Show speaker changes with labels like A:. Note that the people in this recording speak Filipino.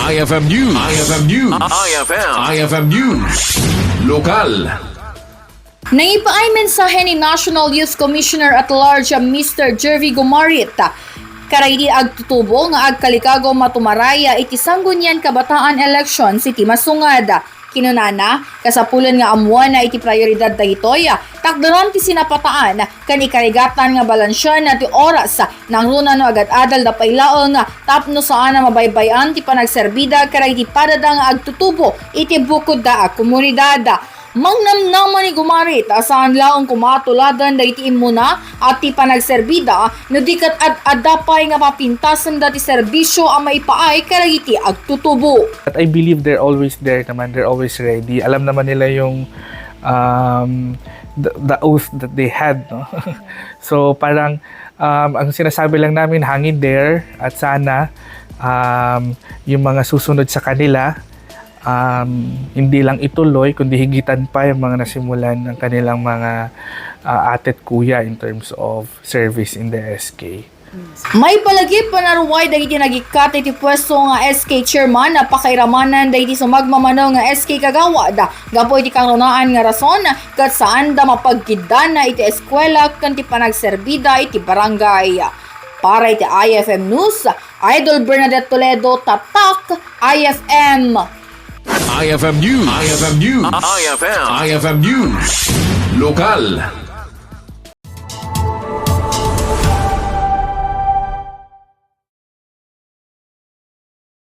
A: IFM News. IFM News. IFM News. Lokal.
B: Naipaay mensahe ni National Youth Commissioner at Large Mr. Jervy Gomarit. Karay di agtutubo nga agkalikago matumaraya iti sanggunyan kabataan election iti masungad. Kinunana, kasapulan nga amuan na iti prioridad daytoy, takdaran ti sinapataan kan ikarigatan nga balansyan na ti oras nang runa no agad-adal da pailaong tapno saan na mabaybayan ti panagserbida karay ti padada nga agtutubo iti bukod da komunidad. Mangnamnaman ni Gomarit saan laong kumatuladan da iti imuna at ti panagserbida no dikat adapay nga mapintasan da ti serbisyo ang maipaay karay iti agtutubo.
C: But I believe they're always there naman, they're always ready. Alam naman nila yung the oath that they had, no? So parang ang sinasabi lang namin, hang in there at sana yung mga susunod sa kanila hindi lang ituloy kundi higitan pa yung mga nasimulan ng kanilang mga ate at kuya in terms of service in the SK.
B: May palagi panaruway dahiti nagikat iti pwesto nga SK chairman na pakairamanan dahiti sumagmamano nga SK kagawad. Gapo iti kangrunaan nga rason kat saan da mapagkidan na iti eskwela kanti panagserbida iti barangay. Para iti IFM News, Idol Bernadette Toledo, Tatak, IFM.
A: IFM News. IFM News. IFM News. Lokal.